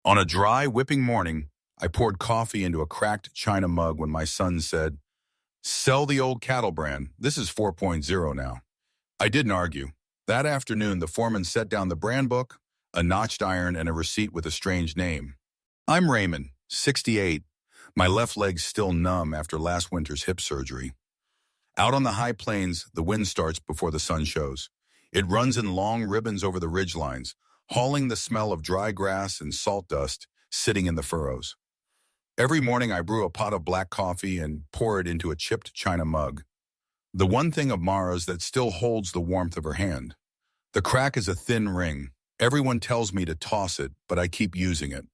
On a dry, whipping morning, I poured coffee into a cracked china mug when my son said, "Sell the old cattle brand. This is 4.0 now." I didn't argue. That afternoon, the foreman set down the brand book, a notched iron, and a receipt with a strange name. I'm Raymond, 68. My left leg still numb after last winter's hip surgery. Out on the high plains, the wind starts before the sun shows. It runs in long ribbons over the ridgelines, hauling the smell of dry grass and salt dust sitting in the furrows. Every morning I brew a pot of black coffee and pour it into a chipped china mug. The one thing of Mara's that still holds the warmth of her hand. The crack is a thin ring. Everyone tells me to toss it, but I keep using it.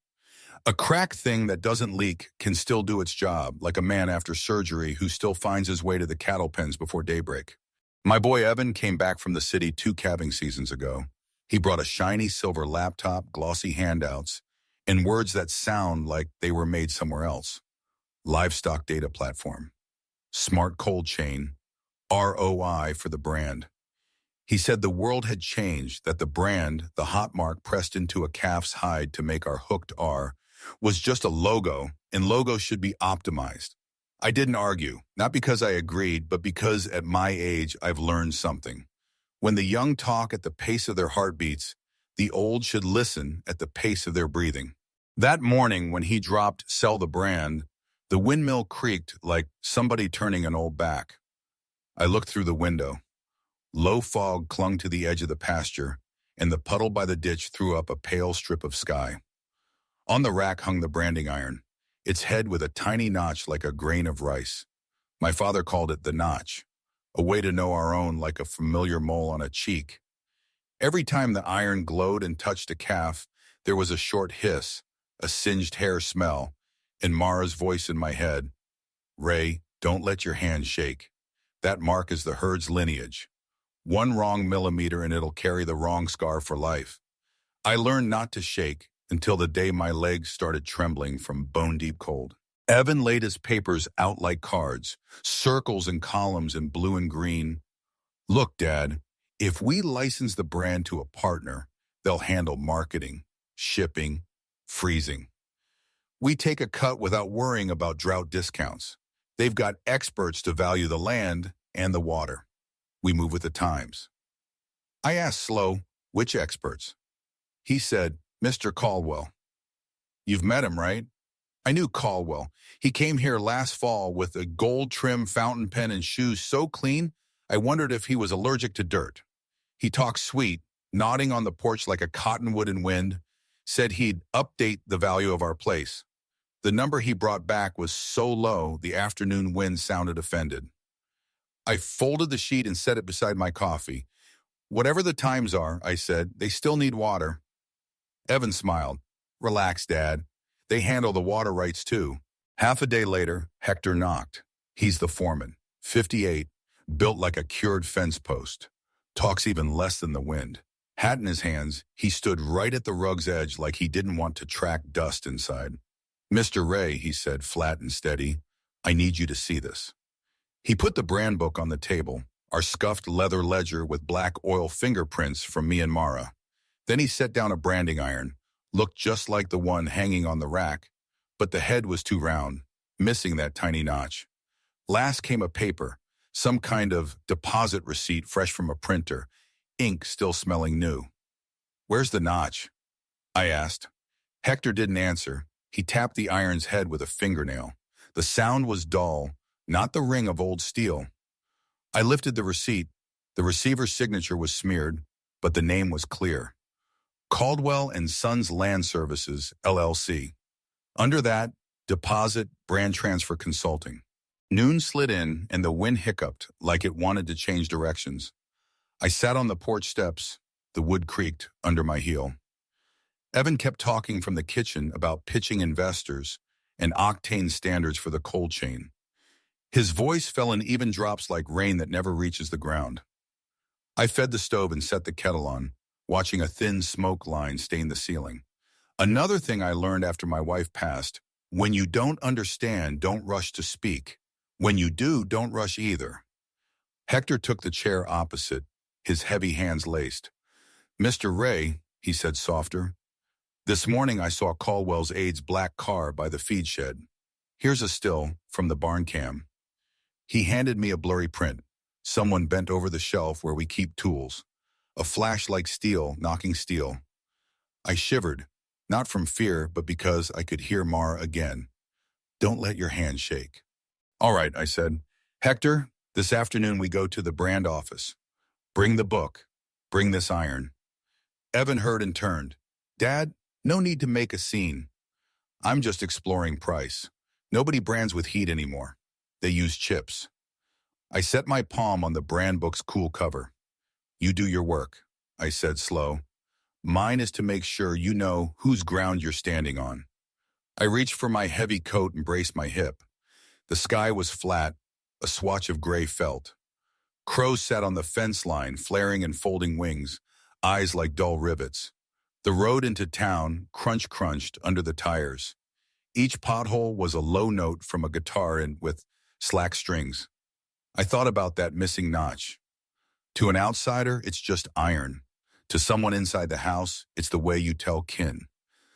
A cracked thing that doesn't leak can still do its job, like a man after surgery who still finds his way to the cattle pens before daybreak. My boy Evan came back from the city 2 calving seasons ago. He brought a shiny silver laptop, glossy handouts, and words that sound like they were made somewhere else. Livestock data platform. Smart cold chain. ROI for the brand. He said the world had changed, that the brand, the hot mark pressed into a calf's hide to make our hooked R, was just a logo, and logos should be optimized. I didn't argue, not because I agreed, but because at my age I've learned something. When the young talk at the pace of their heartbeats, the old should listen at the pace of their breathing. That morning when he dropped "Sell the brand," the windmill creaked like somebody turning an old back. I looked through the window. Low fog clung to the edge of the pasture, and the puddle by the ditch threw up a pale strip of sky. On the rack hung the branding iron, its head with a tiny notch like a grain of rice. My father called it the notch, a way to know our own like a familiar mole on a cheek. Every time the iron glowed and touched a calf, there was a short hiss, a singed hair smell, and Mara's voice in my head. "Ray, don't let your hand shake. That mark is the herd's lineage. One wrong millimeter and it'll carry the wrong scar for life." I learned not to shake until the day my legs started trembling from bone-deep cold. Evan laid his papers out like cards, circles and columns in blue and green. "Look, Dad, if we license the brand to a partner, they'll handle marketing, shipping, freezing. We take a cut without worrying about drought discounts. They've got experts to value the land and the water. We move with the times." I asked slow, "Which experts?" He said, "Mr. Caldwell." "You've met him, right?" I knew Caldwell. He came here last fall with a gold-trimmed fountain pen and shoes so clean, I wondered if he was allergic to dirt. He talked sweet, nodding on the porch like a cottonwood in wind, said he'd update the value of our place. The number he brought back was so low, the afternoon wind sounded offended. I folded the sheet and set it beside my coffee. "Whatever the times are," I said, "they still need water." Evan smiled. "Relax, Dad. They handle the water rights too." Half a day later, Hector knocked. He's the foreman, 58, built like a cured fence post. Talks even less than the wind. Hat in his hands, he stood right at the rug's edge like he didn't want to track dust inside. "Mr. Ray," he said, flat and steady, "I need you to see this." He put the brand book on the table, our scuffed leather ledger with black oil fingerprints from me and Mara. Then he set down a branding iron, looked just like the one hanging on the rack, but the head was too round, missing that tiny notch. Last came a paper, some kind of deposit receipt fresh from a printer, ink still smelling new. "Where's the notch?" I asked. Hector didn't answer. He tapped the iron's head with a fingernail. The sound was dull, not the ring of old steel. I lifted the receipt. The receiver's signature was smeared, but the name was clear. Caldwell and Sons Land Services, LLC. Under that, Deposit Brand Transfer Consulting. Noon slid in, and the wind hiccuped like it wanted to change directions. I sat on the porch steps. The wood creaked under my heel. Evan kept talking from the kitchen about pitching investors and octane standards for the cold chain. His voice fell in even drops like rain that never reaches the ground. I fed the stove and set the kettle on, watching a thin smoke line stain the ceiling. Another thing I learned after my wife passed: when you don't understand, don't rush to speak. When you do, don't rush either. Hector took the chair opposite, his heavy hands laced. "Mr. Ray," he said softer, This morning I saw Caldwell's aide's black car by the feed shed. Here's a still from the barn cam. He handed me a blurry print. Someone bent over the shelf where we keep tools. A flash like steel knocking steel. I shivered, not from fear, but because I could hear Mar again. Don't let your hand shake. All right, I said. Hector, this afternoon we go to the brand office. Bring the book. Bring this iron. Evan heard and turned. Dad, no need to make a scene. I'm just exploring price. Nobody brands with heat anymore. They use chips. I set my palm on the brand book's cool cover. You do your work, I said slow. Mine is to make sure you know whose ground you're standing on. I reached for my heavy coat and braced my hip. The sky was flat, a swatch of gray felt. Crows sat on the fence line, flaring and folding wings, eyes like dull rivets. The road into town crunched under the tires. Each pothole was a low note from a guitar and with slack strings. I thought about that missing notch. To an outsider, it's just iron. To someone inside the house, it's the way you tell kin.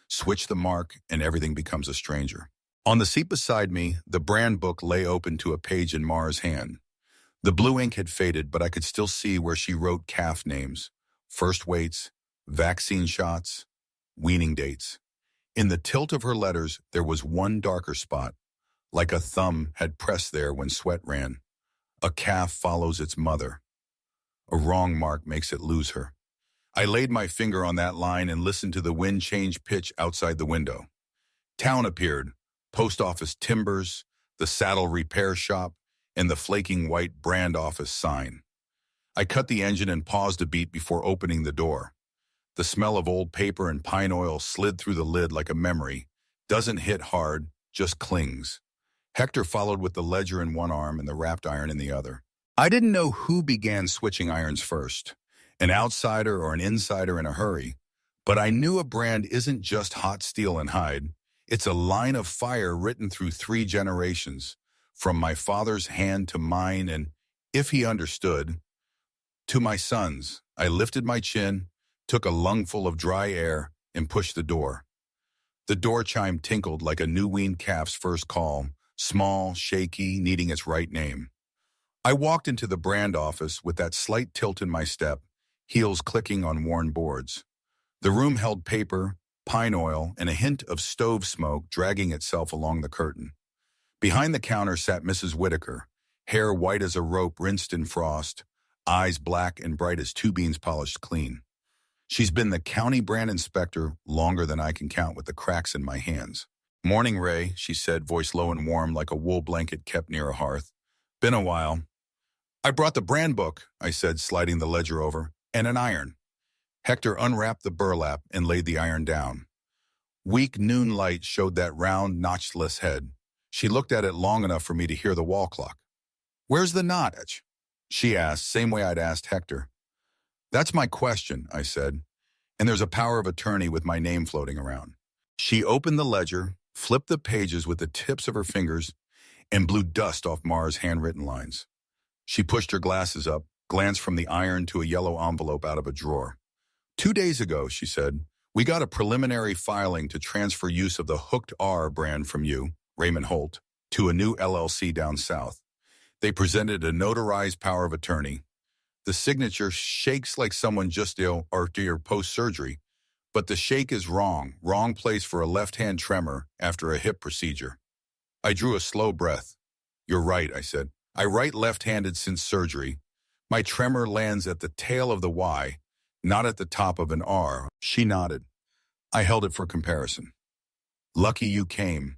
Switch the mark and everything becomes a stranger. On the seat beside me, the brand book lay open to a page in Mara's hand. The blue ink had faded, but I could still see where she wrote calf names, first weights, vaccine shots, weaning dates. In the tilt of her letters, there was one darker spot, like a thumb had pressed there when sweat ran. A calf follows its mother. A wrong mark makes it lose her. I laid my finger on that line and listened to the wind change pitch outside the window. Town appeared, post office timbers, the saddle repair shop, and the flaking white brand office sign. I cut the engine and paused a beat before opening the door. The smell of old paper and pine oil slid through the lid like a memory. Doesn't hit hard, just clings. Hector followed with the ledger in one arm and the wrapped iron in the other. I didn't know who began switching irons first, an outsider or an insider in a hurry, but I knew a brand isn't just hot steel and hide. It's a line of fire written through 3 generations, from my father's hand to mine and, if he understood, to my son's. I lifted my chin, took a lungful of dry air, and pushed the door. The door chime tinkled like a new-weaned calf's first call, small, shaky, needing its right name. I walked into the brand office with that slight tilt in my step, heels clicking on worn boards. The room held paper, pine oil, and a hint of stove smoke dragging itself along the curtain. Behind the counter sat Mrs. Whitaker, hair white as a rope rinsed in frost, eyes black and bright as 2 beans polished clean. She's been the county brand inspector longer than I can count with the cracks in my hands. Morning, Ray, she said, voice low and warm like a wool blanket kept near a hearth. Been a while. I brought the brand book, I said, sliding the ledger over, and an iron. Hector unwrapped the burlap and laid the iron down. Weak noon light showed that round, notchless head. She looked at it long enough for me to hear the wall clock. Where's the notch? She asked, same way I'd asked Hector. That's my question, I said, and there's a power of attorney with my name floating around. She opened the ledger, flipped the pages with the tips of her fingers, and blew dust off Mara's handwritten lines. She pushed her glasses up, glanced from the iron to a yellow envelope out of a drawer. 2 days ago, she said, we got a preliminary filing to transfer use of the Hooked R brand from you, Raymond Holt, to a new LLC down south. They presented a notarized power of attorney. The signature shakes like someone just ill after your post-surgery, but the shake is wrong place for a left-hand tremor after a hip procedure. I drew a slow breath. You're right, I said. I write left-handed since surgery. My tremor lands at the tail of the Y, not at the top of an R. She nodded. I held it for comparison. Lucky you came.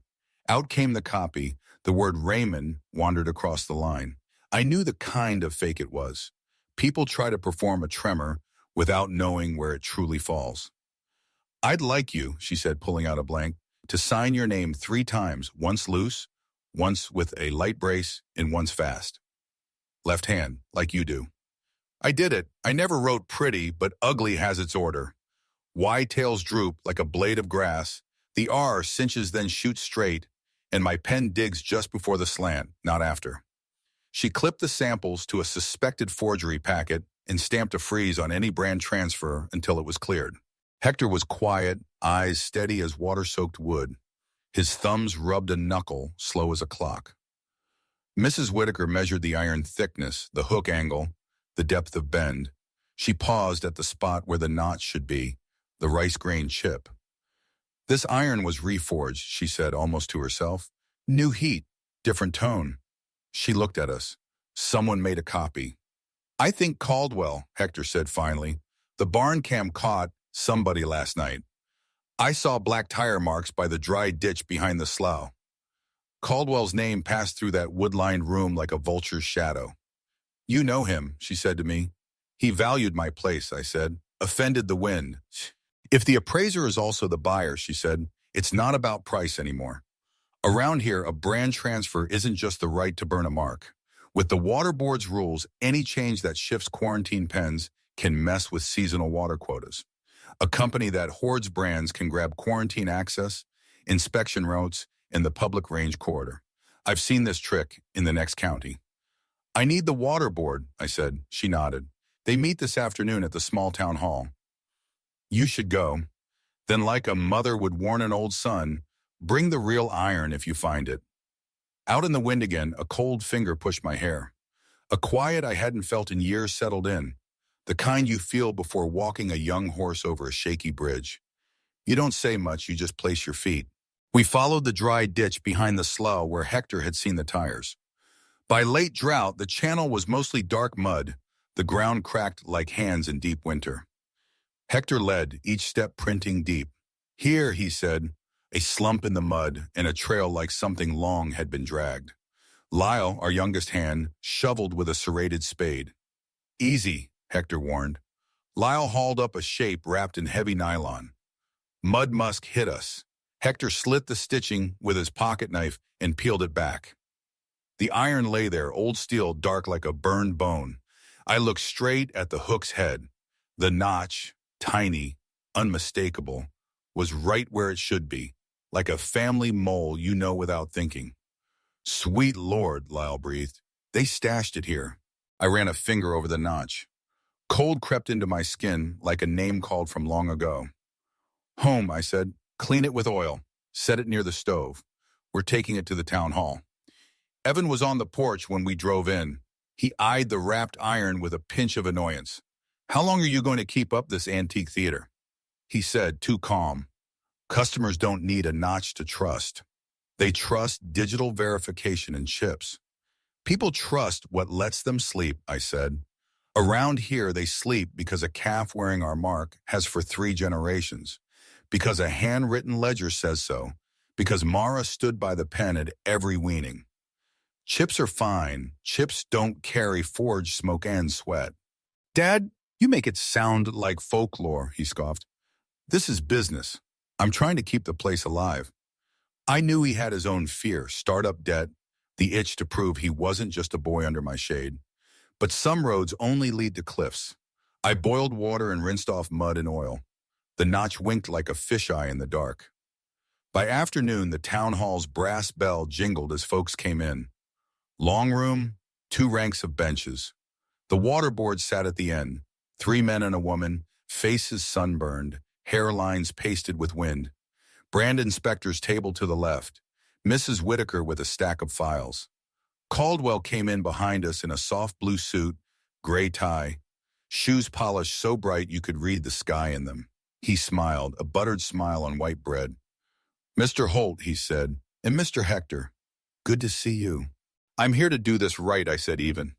Out came the copy. The word Raymond wandered across the line. I knew the kind of fake it was. People try to perform a tremor without knowing where it truly falls. I'd like you, she said, pulling out a blank, to sign your name 3 times, once loose, once with a light brace, and once fast. Left hand, like you do. I did it. I never wrote pretty, but ugly has its order. Y tails droop like a blade of grass. The R cinches then shoots straight, and my pen digs just before the slant, not after. She clipped the samples to a suspected forgery packet and stamped a freeze on any brand transfer until it was cleared. Hector was quiet, eyes steady as water-soaked wood. His thumbs rubbed a knuckle, slow as a clock. Mrs. Whitaker measured the iron thickness, the hook angle, the depth of bend. She paused at the spot where the notch should be, the rice grain chip. This iron was reforged, she said almost to herself. New heat, different tone. She looked at us. Someone made a copy. I think Caldwell, Hector said finally. The barn cam caught somebody last night. I saw black tire marks by the dry ditch behind the slough. Caldwell's name passed through that wood-lined room like a vulture's shadow. You know him, she said to me. He valued my place, I said. Offended the wind. If the appraiser is also the buyer, she said, it's not about price anymore. Around here, a brand transfer isn't just the right to burn a mark. With the water board's rules, any change that shifts quarantine pens can mess with seasonal water quotas. A company that hoards brands can grab quarantine access, inspection routes, in the public range corridor. I've seen this trick in the next county. I need the water board, I said. She nodded. They meet this afternoon at the small town hall. You should go. Then, like a mother would warn an old son, bring the real iron if you find it. Out in the wind again, a cold finger pushed my hair. A quiet I hadn't felt in years settled in, the kind you feel before walking a young horse over a shaky bridge. You don't say much, you just place your feet. We followed the dry ditch behind the slough where Hector had seen the tires. By late drought, the channel was mostly dark mud, the ground cracked like hands in deep winter. Hector led, each step printing deep. Here, he said, a slump in the mud and a trail like something long had been dragged. Lyle, our youngest hand, shoveled with a serrated spade. Easy, Hector warned. Lyle hauled up a shape wrapped in heavy nylon. Mud musk hit us. Hector slit the stitching with his pocket knife and peeled it back. The iron lay there, old steel, dark like a burned bone. I looked straight at the hook's head. The notch, tiny, unmistakable, was right where it should be, like a family mole you know without thinking. Sweet Lord, Lyle breathed. They stashed it here. I ran a finger over the notch. Cold crept into my skin like a name called from long ago. Home, I said. Clean it with oil. Set it near the stove. We're taking it to the town hall. Evan was on the porch when we drove in. He eyed the wrapped iron with a pinch of annoyance. How long are you going to keep up this antique theater? He said, too calm. Customers don't need a notch to trust. They trust digital verification and chips. People trust what lets them sleep, I said. Around here, they sleep because a calf wearing our mark has for 3 generations. Because a handwritten ledger says so, because Mara stood by the pen at every weaning. Chips are fine. Chips don't carry forged smoke and sweat. Dad, you make it sound like folklore, he scoffed. This is business. I'm trying to keep the place alive. I knew he had his own fear, startup debt, the itch to prove he wasn't just a boy under my shade. But some roads only lead to cliffs. I boiled water and rinsed off mud and oil. The notch winked like a fisheye in the dark. By afternoon, the town hall's brass bell jingled as folks came in. Long room, 2 ranks of benches. The water board sat at the end, 3 men and a woman, faces sunburned, hairlines pasted with wind. Brand inspector's table to the left, Mrs. Whitaker with a stack of files. Caldwell came in behind us in a soft blue suit, gray tie, shoes polished so bright you could read the sky in them. He smiled, a buttered smile on white bread. Mr. Holt, he said, and Mr. Hector, good to see you. I'm here to do this right, I said even.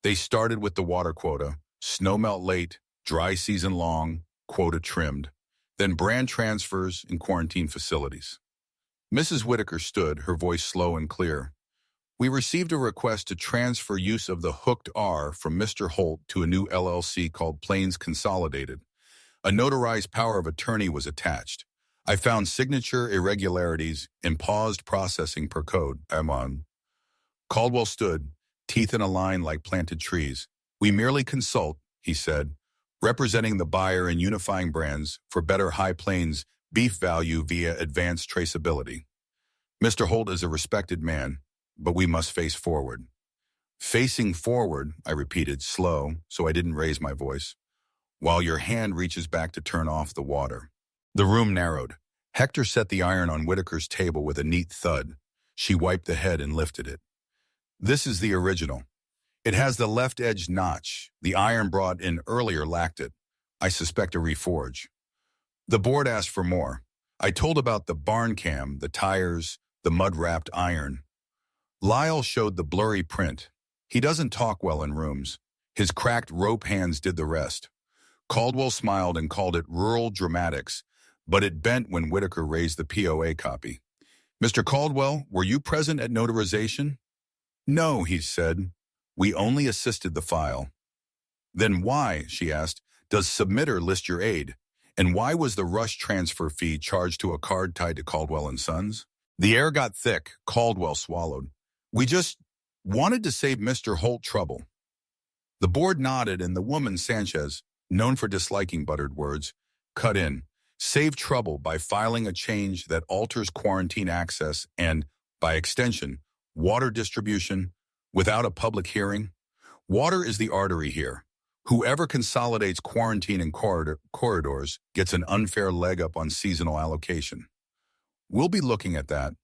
They started with the water quota, snowmelt late, dry season long, quota trimmed, then brand transfers in quarantine facilities. Mrs. Whitaker stood, her voice slow and clear. We received a request to transfer use of the hooked R from Mr. Holt to a new LLC called Plains Consolidated. A notarized power of attorney was attached. I found signature irregularities and paused processing per code. I'm on. Caldwell stood, teeth in a line like planted trees. We merely consult, he said, representing the buyer and unifying brands for better High Plains beef value via advanced traceability. Mr. Holt is a respected man, but we must face forward. Facing forward, I repeated, slow, so I didn't raise my voice. while your hand reaches back to turn off the water. The room narrowed. Hector set the iron on Whitaker's table with a neat thud. She wiped the head and lifted it. This is the original. It has the left edge notch. The iron brought in earlier lacked it. I suspect a reforge. The board asked for more. I told about the barn cam, the tires, the mud-wrapped iron. Lyle showed the blurry print. He doesn't talk well in rooms. His cracked rope hands did the rest. Caldwell smiled and called it rural dramatics, but it bent when Whitaker raised the POA copy. Mr. Caldwell, were you present at notarization? No, he said. We only assisted the file. Then why, she asked, does submitter list your aid? And why was the rush transfer fee charged to a card tied to Caldwell and Sons? The air got thick. Caldwell swallowed. We just wanted to save Mr. Holt trouble. The board nodded and the woman, Sanchez, known for disliking buttered words, cut in. Save trouble by filing a change that alters quarantine access and, by extension, water distribution without a public hearing. Water is the artery here. Whoever consolidates quarantine and corridors gets an unfair leg up on seasonal allocation. We'll be looking at that.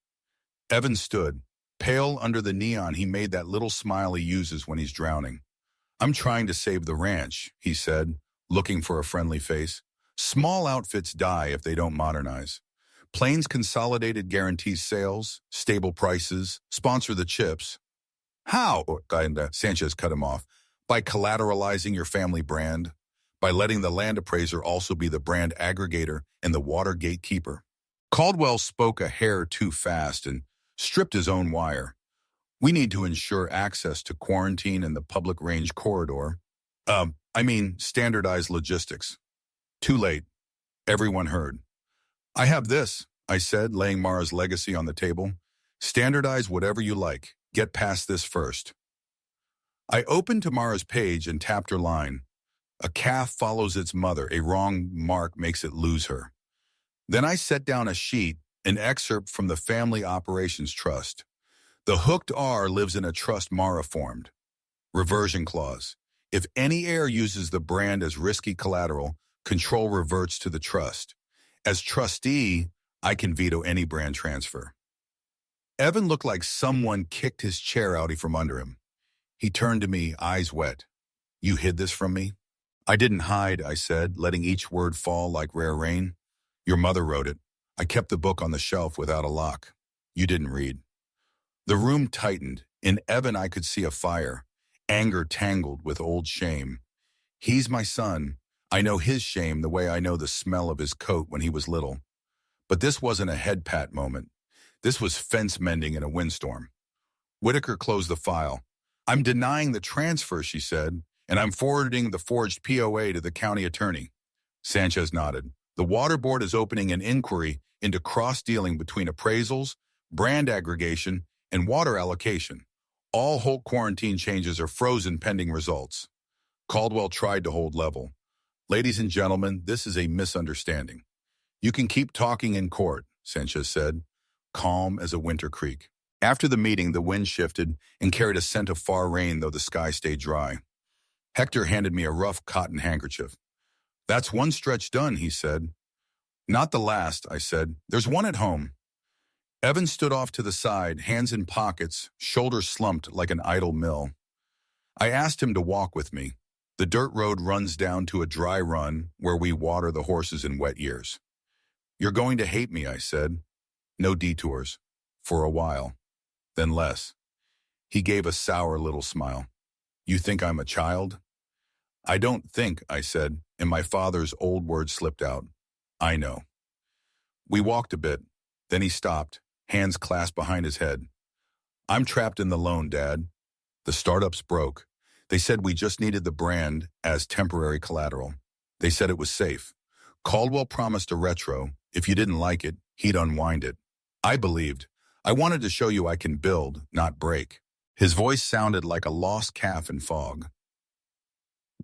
Evan stood, pale under the neon. He made that little smile he uses when he's drowning. I'm trying to save the ranch, he said, looking for a friendly face. Small outfits die if they don't modernize. Plains Consolidated guarantees sales, stable prices, sponsor the chips. How? Sanchez cut him off. By collateralizing your family brand, by letting the land appraiser also be the brand aggregator and the water gatekeeper. Caldwell spoke a hair too fast and stripped his own wire. We need to ensure access to quarantine and the public range corridor. Standardized logistics. Too late. Everyone heard. I have this, I said, laying Mara's legacy on the table. Standardize whatever you like. Get past this first. I opened Tamara's page and tapped her line. A calf follows its mother. A wrong mark makes it lose her. Then I set down a sheet, an excerpt from the Family Operations Trust. The hooked R lives in a trust Mara formed. Reversion clause. If any heir uses the brand as risky collateral, control reverts to the trust. As trustee, I can veto any brand transfer. Evan looked like someone kicked his chair out from under him. He turned to me, eyes wet. You hid this from me? I didn't hide, I said, letting each word fall like rare rain. Your mother wrote it. I kept the book on the shelf without a lock. You didn't read. The room tightened. In Evan, I could see a fire, anger tangled with old shame. He's my son. I know his shame the way I know the smell of his coat when he was little. But this wasn't a head pat moment. This was fence mending in a windstorm. Whitaker closed the file. I'm denying the transfer, she said, and I'm forwarding the forged POA to the county attorney. Sanchez nodded. The Water Board is opening an inquiry into cross-dealing between appraisals, brand aggregation, and water allocation. All Holt quarantine changes are frozen pending results. Caldwell tried to hold level. Ladies and gentlemen, this is a misunderstanding. You can keep talking in court, Sanchez said, calm as a winter creek. After the meeting, the wind shifted and carried a scent of far rain, though the sky stayed dry. Hector handed me a rough cotton handkerchief. That's one stretch done, he said. Not the last, I said. There's one at home. Evan stood off to the side, hands in pockets, shoulders slumped like an idle mill. I asked him to walk with me. The dirt road runs down to a dry run where we water the horses in wet years. You're going to hate me, I said. No detours. For a while. Then less. He gave a sour little smile. You think I'm a child? I don't think, I said, and my father's old words slipped out. I know. We walked a bit. Then he stopped, hands clasped behind his head. I'm trapped in the loan, Dad. The startups broke. They said we just needed the brand as temporary collateral. They said it was safe. Caldwell promised a retro. If you didn't like it, he'd unwind it. I believed. I wanted to show you I can build, not break. His voice sounded like a lost calf in fog.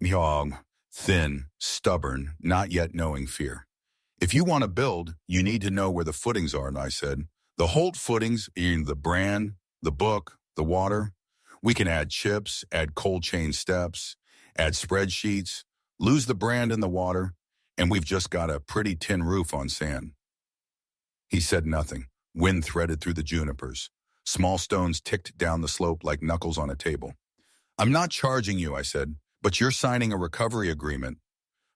Myog, thin, stubborn, not yet knowing fear. If you want to build, you need to know where the footings are, I said. The Holt footings, being the brand, the book, the water. We can add chips, add cold chain steps, add spreadsheets, Lose the brand in the water, and we've just got a pretty tin roof on sand. He said nothing. Wind threaded through the junipers. Small stones ticked down the slope like knuckles on a table. I'm not charging you, I said, but you're signing a recovery agreement.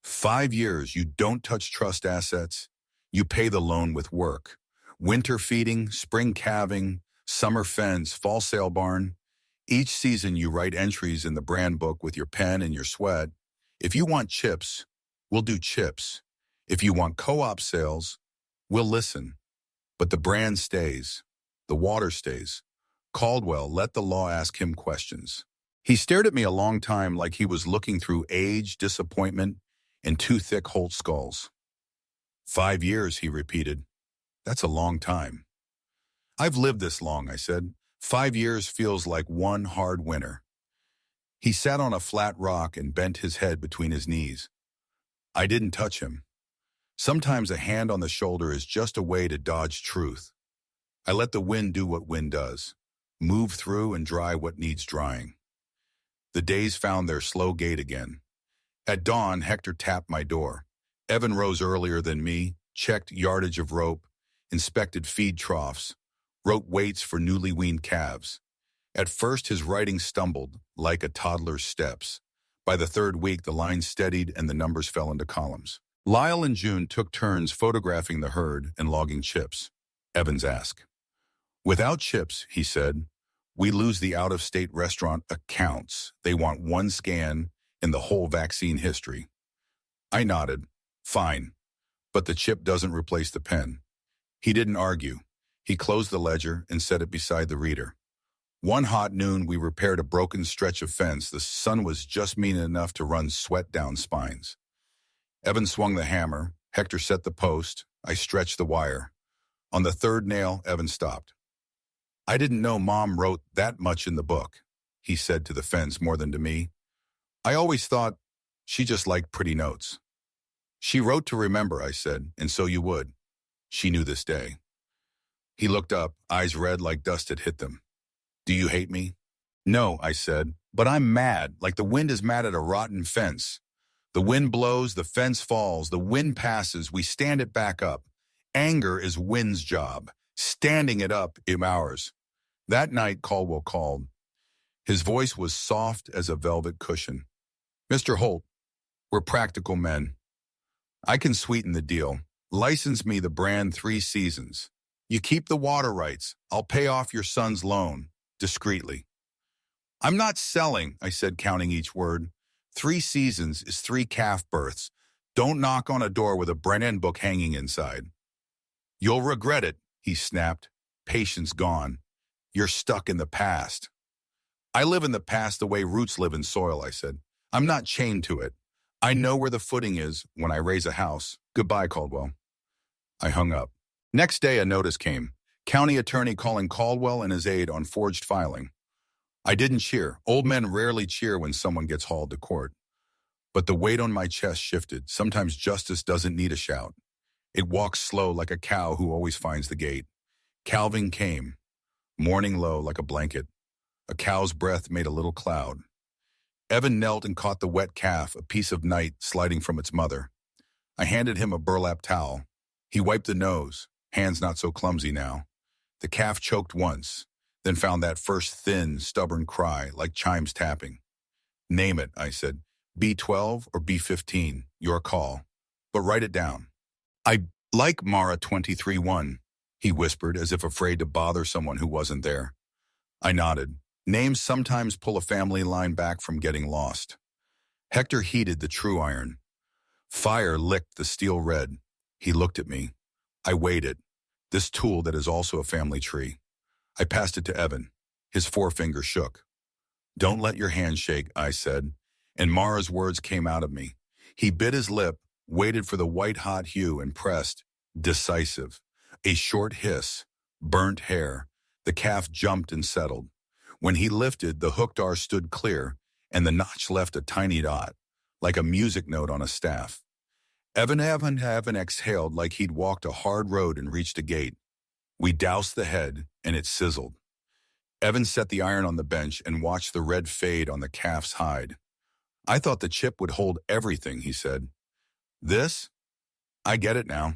5 years, you don't touch trust assets. You pay the loan with work. Winter feeding, spring calving, summer fence, fall sale barn. Each season you write entries in the brand book with your pen and your sweat. If you want chips, we'll do chips. If you want co-op sales, we'll listen. But the brand stays. The water stays. Caldwell let the law ask him questions. He stared at me a long time like he was looking through age, disappointment, and two thick Holt skulls. 5 years, he repeated. That's a long time. I've lived this long, I said. 5 years feels like one hard winter. He sat on a flat rock and bent his head between his knees. I didn't touch him. Sometimes a hand on the shoulder is just a way to dodge truth. I let the wind do what wind does, move through and dry what needs drying. The days found their slow gait again. At dawn, Hector tapped my door. Evan rose earlier than me, checked yardage of rope, inspected feed troughs, wrote weights for newly weaned calves. At first, his writing stumbled, like a toddler's steps. By the third week, the line steadied and the numbers fell into columns. Lyle and June took turns photographing the herd and logging chips. Evans asked. Without chips, he said, we lose the out-of-state restaurant accounts. They want one scan in the whole vaccine history. I nodded. Fine. But the chip doesn't replace the pen. He didn't argue. He closed the ledger and set it beside the reader. One hot noon, we repaired a broken stretch of fence. The sun was just mean enough to run sweat down spines. Evan swung the hammer. Hector set the post. I stretched the wire. On the third nail, Evan stopped. I didn't know Mom wrote that much in the book, he said to the fence more than to me. I always thought she just liked pretty notes. She wrote to remember, I said, and so you would. She knew this day. He looked up, eyes red like dust had hit them. Do you hate me? No, I said, but I'm mad, like the wind is mad at a rotten fence. The wind blows, the fence falls, the wind passes, we stand it back up. Anger is wind's job. Standing it up is ours. That night, Caldwell called. His voice was soft as a velvet cushion. Mr. Holt, we're practical men. I can sweeten the deal. License me the brand 3 seasons. You keep the water rights. I'll pay off your son's loan, discreetly. I'm not selling, I said, counting each word. 3 seasons is 3 calf births. Don't knock on a door with a brand book hanging inside. You'll regret it, he snapped. Patience gone. You're stuck in the past. I live in the past the way roots live in soil, I said. I'm not chained to it. I know where the footing is when I raise a house. Goodbye, Caldwell. I hung up. Next day, a notice came. County attorney calling Caldwell and his aide on forged filing. I didn't cheer. Old men rarely cheer when someone gets hauled to court. But the weight on my chest shifted. Sometimes justice doesn't need a shout. It walks slow like a cow who always finds the gate. Calving came, morning low like a blanket. A cow's breath made a little cloud. Evan knelt and caught the wet calf, a piece of night sliding from its mother. I handed him a burlap towel. He wiped the nose, hands not so clumsy now. The calf choked once, then found that first thin, stubborn cry, like chimes tapping. Name it, I said. B12 or B15, your call. But write it down. I like Mara 23-1, he whispered, as if afraid to bother someone who wasn't there. I nodded. Names sometimes pull a family line back from getting lost. Hector heated the true iron. Fire licked the steel red. He looked at me. I weighed it, this tool that is also a family tree. I passed it to Evan. His forefinger shook. Don't let your hand shake, I said, and Mara's words came out of me. He bit his lip, waited for the white-hot hue, and pressed. Decisive. A short hiss. Burnt hair. The calf jumped and settled. When he lifted, the hooked R stood clear, and the notch left a tiny dot, like a music note on a staff. Evan exhaled like he'd walked a hard road and reached a gate. We doused the head, and it sizzled. Evan set the iron on the bench and watched the red fade on the calf's hide. I thought the chip would hold everything, he said. This? I get it now.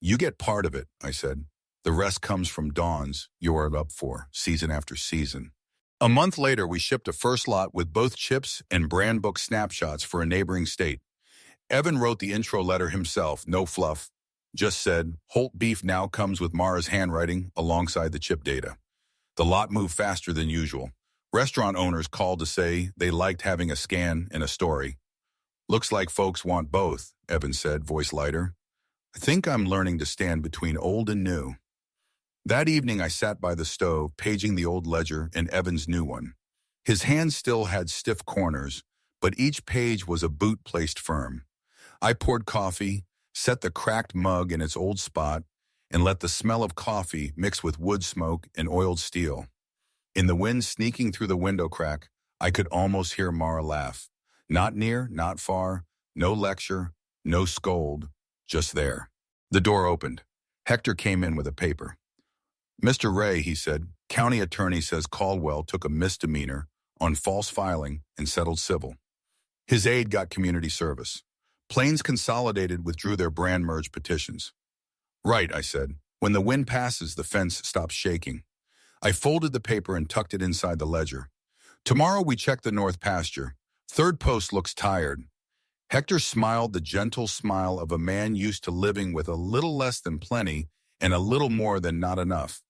You get part of it, I said. The rest comes from dawns you are up for, season after season. A month later, we shipped a first lot with both chips and brand book snapshots for a neighboring state. Evan wrote the intro letter himself, no fluff. Just said, Holt beef now comes with Mara's handwriting alongside the chip data. The lot moved faster than usual. Restaurant owners called to say they liked having a scan and a story. Looks like folks want both, Evan said, voice lighter. I think I'm learning to stand between old and new. That evening I sat by the stove, paging the old ledger and Evan's new one. His hands still had stiff corners, but each page was a boot placed firm. I poured coffee, set the cracked mug in its old spot, and let the smell of coffee mix with wood smoke and oiled steel. In the wind sneaking through the window crack, I could almost hear Mara laugh. Not near, not far, no lecture, no scold, just there. The door opened. Hector came in with a paper. Mr. Ray, he said, county attorney says Caldwell took a misdemeanor on false filing and settled civil. His aide got community service. Plains Consolidated withdrew their brand merge petitions. Right, I said. When the wind passes, the fence stops shaking. I folded the paper and tucked it inside the ledger. Tomorrow we check the north pasture. Third post looks tired. Hector smiled the gentle smile of a man used to living with a little less than plenty and a little more than not enough.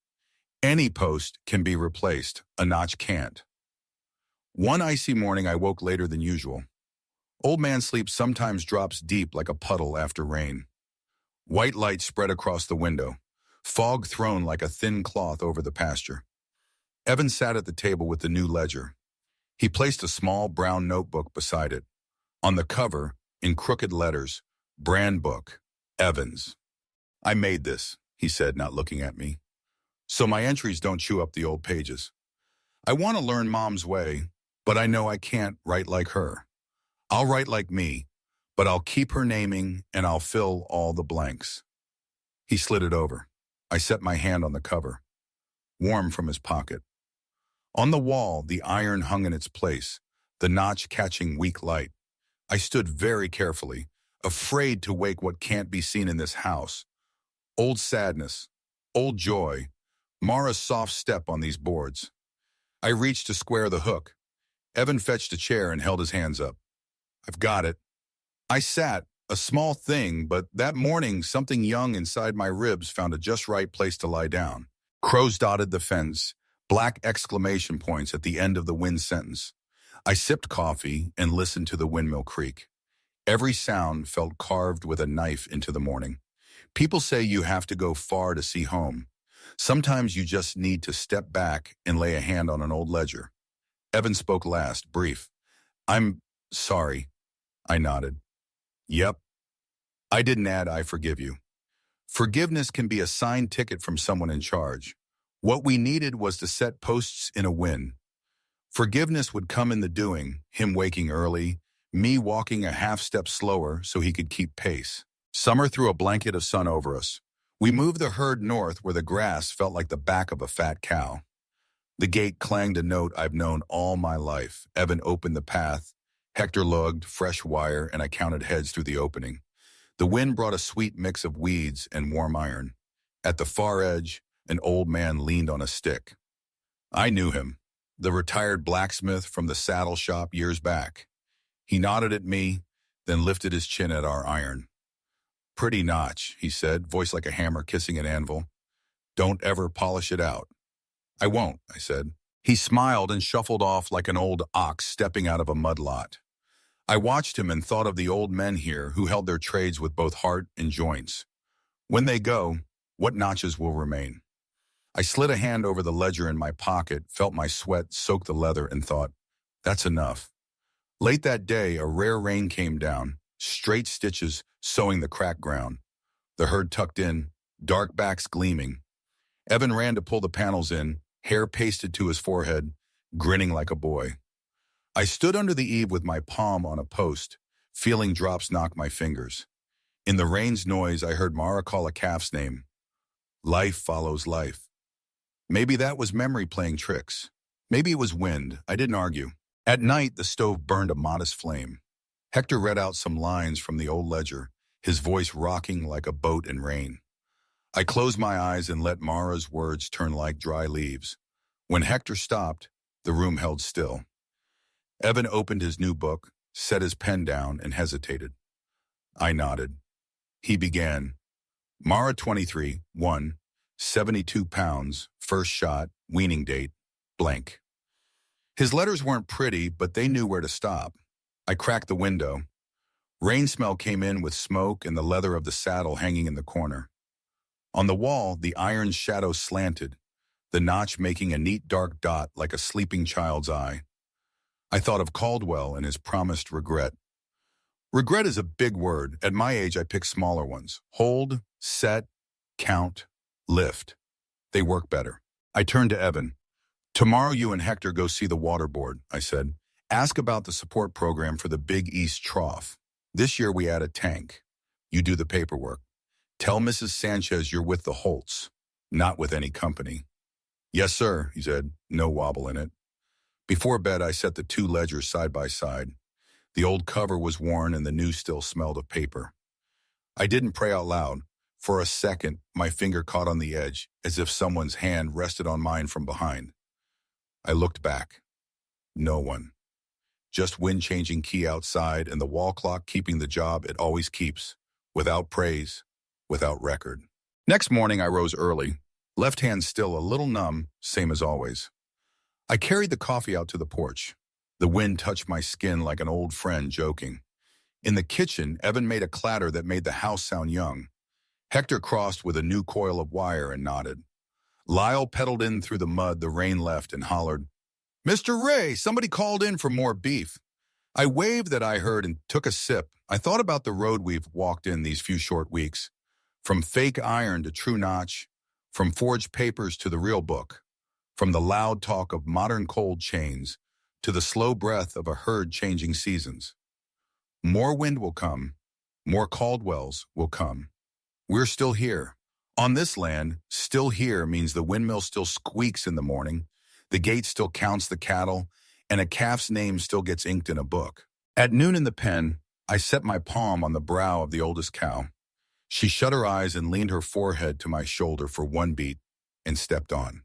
Any post can be replaced, a notch can't. One icy morning I woke later than usual. Old man sleep sometimes drops deep like a puddle after rain. White light spread across the window, fog thrown like a thin cloth over the pasture. Evan sat at the table with the new ledger. He placed a small brown notebook beside it. On the cover, in crooked letters, brand book, Evans. I made this, he said, not looking at me. So my entries don't chew up the old pages. I want to learn Mom's way, but I know I can't write like her. I'll write like me, but I'll keep her naming and I'll fill all the blanks. He slid it over. I set my hand on the cover, warm from his pocket. On the wall, the iron hung in its place, the notch catching weak light. I stood very carefully, afraid to wake what can't be seen in this house. Old sadness, old joy, Mara's soft step on these boards. I reached to square the hook. Evan fetched a chair and held his hands up. I've got it. I sat, a small thing, but that morning something young inside my ribs found a just right place to lie down. Crows dotted the fence, black exclamation points at the end of the wind sentence. I sipped coffee and listened to the windmill creak. Every sound felt carved with a knife into the morning. People say you have to go far to see home. Sometimes you just need to step back and lay a hand on an old ledger. Evan spoke last, brief. I'm sorry. I nodded. Yep. I didn't add I forgive you. Forgiveness can be a signed ticket from someone in charge. What we needed was to set posts in a win. Forgiveness would come in the doing, him waking early, me walking a half step slower so he could keep pace. Summer threw a blanket of sun over us. We moved the herd north where the grass felt like the back of a fat cow. The gate clanged a note I've known all my life. Evan opened the path. Hector lugged fresh wire, and I counted heads through the opening. The wind brought a sweet mix of weeds and warm iron. At the far edge, an old man leaned on a stick. I knew him, the retired blacksmith from the saddle shop years back. He nodded at me, then lifted his chin at our iron. Pretty notch, he said, voice like a hammer kissing an anvil. Don't ever polish it out. I won't, I said. He smiled and shuffled off like an old ox stepping out of a mud lot. I watched him and thought of the old men here who held their trades with both heart and joints. When they go, what notches will remain? I slid a hand over the ledger in my pocket, felt my sweat soak the leather, and thought, that's enough. Late that day, a rare rain came down, straight stitches sewing the cracked ground. The herd tucked in, dark backs gleaming. Evan ran to pull the panels in, hair pasted to his forehead, grinning like a boy. I stood under the eave with my palm on a post, feeling drops knock my fingers. In the rain's noise, I heard Mara call a calf's name. Life follows life. Maybe that was memory playing tricks. Maybe it was wind. I didn't argue. At night, the stove burned a modest flame. Hector read out some lines from the old ledger, his voice rocking like a boat in rain. I closed my eyes and let Mara's words turn like dry leaves. When Hector stopped, the room held still. Evan opened his new book, set his pen down, and hesitated. I nodded. He began. Mara 23, 1, 72 pounds, first shot, weaning date, blank. His letters weren't pretty, but they knew where to stop. I cracked the window. Rain smell came in with smoke and the leather of the saddle hanging in the corner. On the wall, the iron shadow slanted, the notch making a neat dark dot like a sleeping child's eye. I thought of Caldwell and his promised regret. Regret is a big word. At my age, I pick smaller ones. Hold, set, count, lift. They work better. I turned to Evan. Tomorrow you and Hector go see the water board, I said. Ask about the support program for the Big East Trough. This year we add a tank. You do the paperwork. Tell Mrs. Sanchez you're with the Holts, not with any company. Yes, sir, he said, no wobble in it. Before bed, I set the two ledgers side by side. The old cover was worn and the new still smelled of paper. I didn't pray out loud. For a second, my finger caught on the edge, as if someone's hand rested on mine from behind. I looked back. No one. Just wind-changing key outside and the wall clock keeping the job it always keeps, without praise, without record. Next morning, I rose early, left hand still a little numb, same as always. I carried the coffee out to the porch. The wind touched my skin like an old friend joking. In the kitchen, Evan made a clatter that made the house sound young. Hector crossed with a new coil of wire and nodded. Lyle pedaled in through the mud the rain left and hollered, "Mr. Ray, somebody called in for more beef." I waved that I heard and took a sip. I thought about the road we've walked in these few short weeks. From fake iron to true notch, from forged papers to the real book, from the loud talk of modern cold chains to the slow breath of a herd changing seasons. More wind will come. More Caldwells will come. We're still here. On this land, still here means the windmill still squeaks in the morning, the gate still counts the cattle, and a calf's name still gets inked in a book. At noon in the pen, I set my palm on the brow of the oldest cow. She shut her eyes and leaned her forehead to my shoulder for one beat and stepped on.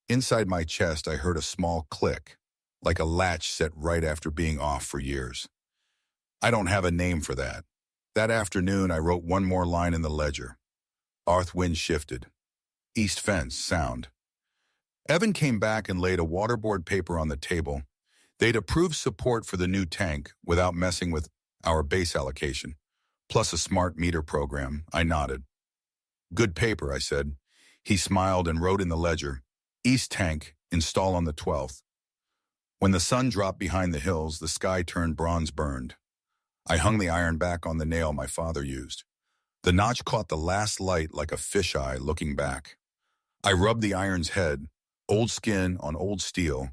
Inside my chest, I heard a small click, like a latch set right after being off for years. I don't have a name for that. That afternoon, I wrote one more line in the ledger. Arth wind shifted. East fence, sound. Evan came back and laid a waterboard paper on the table. They'd approved support for the new tank without messing with our base allocation, plus a smart meter program. I nodded. Good paper, I said. He smiled and wrote in the ledger, East tank, install on the 12th. When the sun dropped behind the hills, the sky turned bronze-burned. I hung the iron back on the nail my father used. The notch caught the last light like a fisheye looking back. I rubbed the iron's head, old skin on old steel,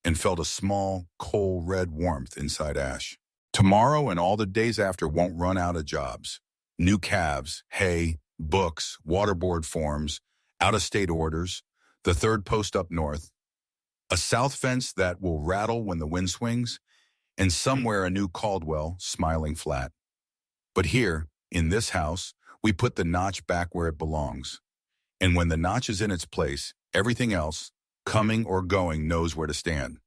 and felt a small, coal red warmth inside ash. Tomorrow and all the days after won't run out of jobs. New calves, hay, books, waterboard forms, out-of-state orders, the third post up north, a south fence that will rattle when the wind swings, and somewhere a new Caldwell smiling flat. But here, in this house, we put the notch back where it belongs. And when the notch is in its place, everything else, coming or going, knows where to stand.